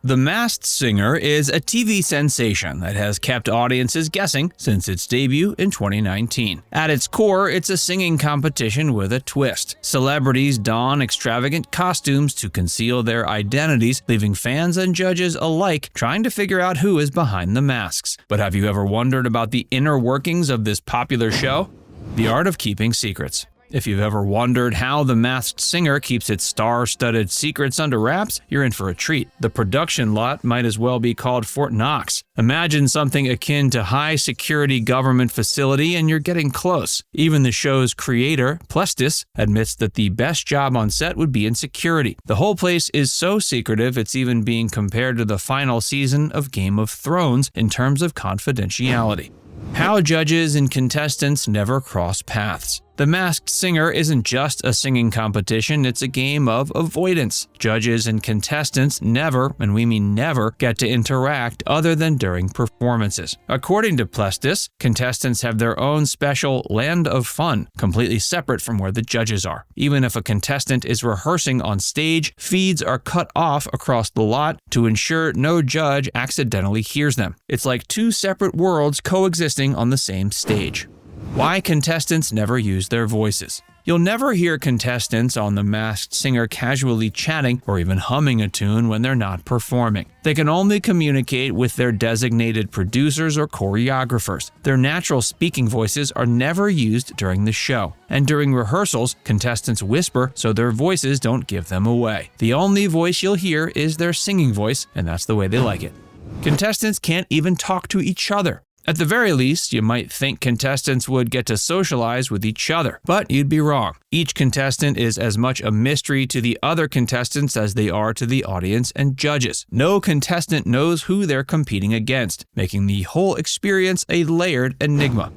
The Masked Singer is a TV sensation that has kept audiences guessing since its debut in 2019. At its core, it's a singing competition with a twist. Celebrities don extravagant costumes to conceal their identities, leaving fans and judges alike trying to figure out who is behind the masks. But have you ever wondered about the inner workings of this popular show? The art of keeping secrets. If you've ever wondered how The Masked Singer keeps its star-studded secrets under wraps, you're in for a treat. The production lot might as well be called Fort Knox. Imagine something akin to high-security government facility and you're getting close. Even the show's creator, Plestis, admits that the best job on set would be in security. The whole place is so secretive it's even being compared to the final season of Game of Thrones in terms of confidentiality. How judges and contestants never cross paths. The Masked Singer isn't just a singing competition, it's a game of avoidance. Judges and contestants never, and we mean never, get to interact other than during performances. According to Plestis, contestants have their own special land of fun, completely separate from where the judges are. Even if a contestant is rehearsing on stage, feeds are cut off across the lot to ensure no judge accidentally hears them. It's like two separate worlds coexisting on the same stage. Why contestants never use their voices. You'll never hear contestants on The Masked Singer casually chatting or even humming a tune when they're not performing. They can only communicate with their designated producers or choreographers. Their natural speaking voices are never used during the show. And during rehearsals, contestants whisper so their voices don't give them away. The only voice you'll hear is their singing voice, and that's the way they like it. Contestants can't even talk to each other. At the very least, you might think contestants would get to socialize with each other, but you'd be wrong. Each contestant is as much a mystery to the other contestants as they are to the audience and judges. No contestant knows who they're competing against, making the whole experience a layered enigma.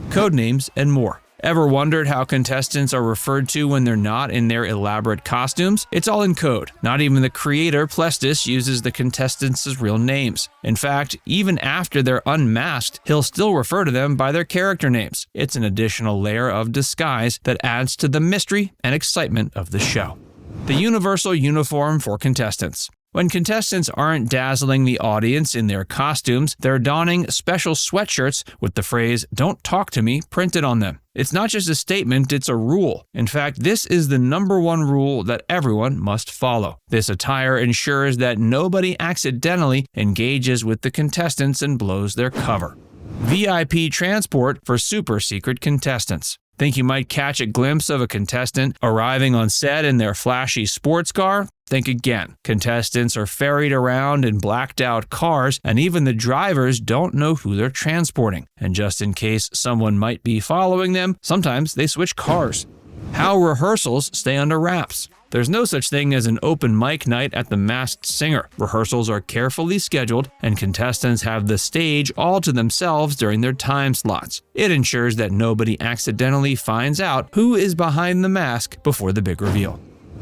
Codenames and more. Ever wondered how contestants are referred to when they're not in their elaborate costumes? It's all in code. Not even the creator, Plestis, uses the contestants' real names. In fact, even after they're unmasked, he'll still refer to them by their character names. It's an additional layer of disguise that adds to the mystery and excitement of the show. The universal uniform for contestants. When contestants aren't dazzling the audience in their costumes, they're donning special sweatshirts with the phrase, "Don't talk to me," printed on them. It's not just a statement, it's a rule. In fact, this is the #1 rule that everyone must follow. This attire ensures that nobody accidentally engages with the contestants and blows their cover. VIP transport for super secret contestants. Think you might catch a glimpse of a contestant arriving on set in their flashy sports car? Think again. Contestants are ferried around in blacked out cars, and even the drivers don't know who they're transporting. And just in case someone might be following them, sometimes they switch cars. How rehearsals stay under wraps. There's no such thing as an open mic night at The Masked Singer. Rehearsals are carefully scheduled, and contestants have the stage all to themselves during their time slots. It ensures that nobody accidentally finds out who is behind the mask before the big reveal.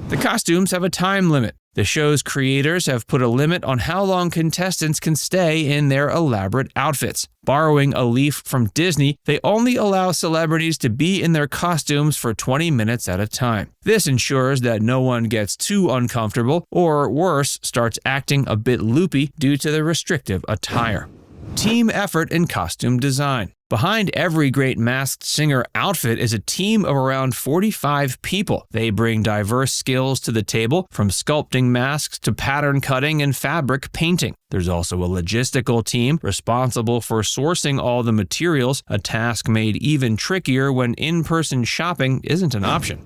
The costumes have a time limit. The show's creators have put a limit on how long contestants can stay in their elaborate outfits. Borrowing a leaf from Disney, they only allow celebrities to be in their costumes for 20 minutes at a time. This ensures that no one gets too uncomfortable or, worse, starts acting a bit loopy due to the restrictive attire. Team effort in costume design. Behind every great Masked Singer outfit is a team of around 45 people. They bring diverse skills to the table, from sculpting masks to pattern cutting and fabric painting. There's also a logistical team responsible for sourcing all the materials, a task made even trickier when in-person shopping isn't an option.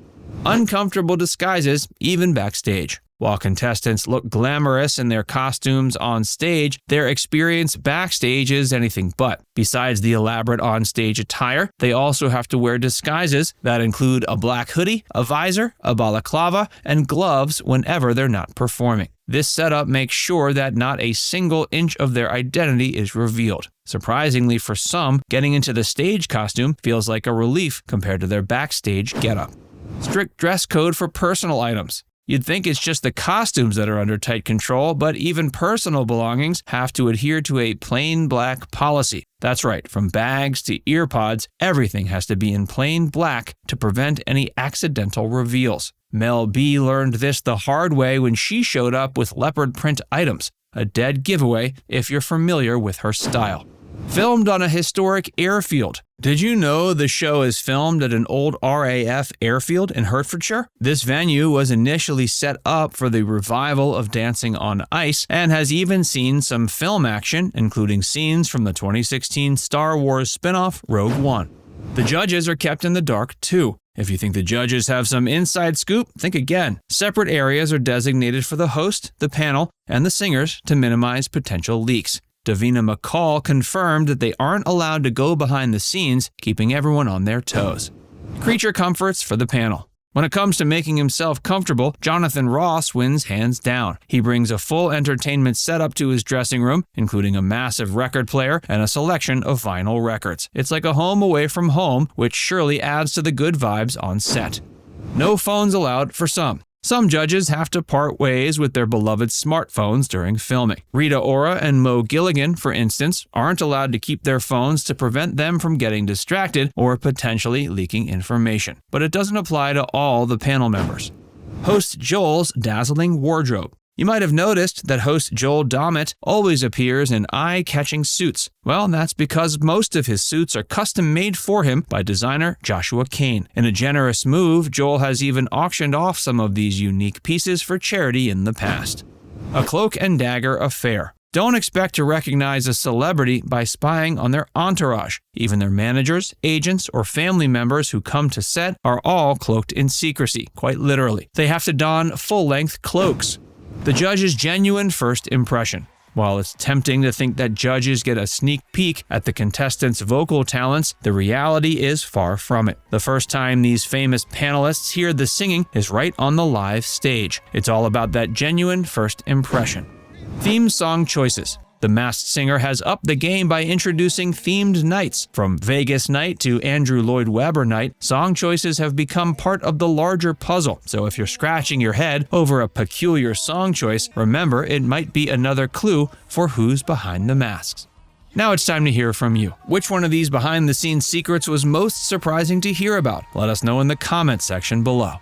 Uncomfortable disguises, even backstage. While contestants look glamorous in their costumes on stage, their experience backstage is anything but. Besides the elaborate on-stage attire, they also have to wear disguises that include a black hoodie, a visor, a balaclava, and gloves whenever they're not performing. This setup makes sure that not a single inch of their identity is revealed. Surprisingly for some, getting into the stage costume feels like a relief compared to their backstage getup. Strict dress code for personal items. You'd think it's just the costumes that are under tight control, but even personal belongings have to adhere to a plain black policy. That's right, from bags to earpods, everything has to be in plain black to prevent any accidental reveals. Mel B learned this the hard way when she showed up with leopard print items. a dead giveaway if you're familiar with her style. Filmed on a historic airfield. Did you know the show is filmed at an old RAF airfield in Hertfordshire? This venue was initially set up for the revival of Dancing on Ice and has even seen some film action, including scenes from the 2016 Star Wars spin-off Rogue One. The judges are kept in the dark too. If you think the judges have some inside scoop, think again. Separate areas are designated for the host, the panel, and the singers to minimize potential leaks. Davina McCall confirmed that they aren't allowed to go behind the scenes, keeping everyone on their toes. Creature comforts for the panel. When it comes to making himself comfortable, Jonathan Ross wins hands down. He brings a full entertainment setup to his dressing room, including a massive record player and a selection of vinyl records. It's like a home away from home, which surely adds to the good vibes on set. No phones allowed for some. Some judges have to part ways with their beloved smartphones during filming. Rita Ora and Mo Gilligan, for instance, aren't allowed to keep their phones to prevent them from getting distracted or potentially leaking information. But it doesn't apply to all the panel members. Host Joel's dazzling wardrobe. You might have noticed that host Joel Dommett always appears in eye-catching suits. Well, that's because most of his suits are custom-made for him by designer Joshua Kane. In a generous move, Joel has even auctioned off some of these unique pieces for charity in the past. A Cloak and Dagger affair. Don't expect to recognize a celebrity by spying on their entourage. Even their managers, agents, or family members who come to set are all cloaked in secrecy, quite literally. They have to don full-length cloaks. The judge's genuine first impression. While it's tempting to think that judges get a sneak peek at the contestants' vocal talents, the reality is far from it. The first time these famous panelists hear the singing is right on the live stage. It's all about that genuine first impression. Theme song choices. The Masked Singer has upped the game by introducing themed nights. From Vegas Night to Andrew Lloyd Webber Night, song choices have become part of the larger puzzle. So if you're scratching your head over a peculiar song choice, remember it might be another clue for who's behind the masks. Now it's time to hear from you. Which one of these behind-the-scenes secrets was most surprising to hear about? Let us know in the comments section below.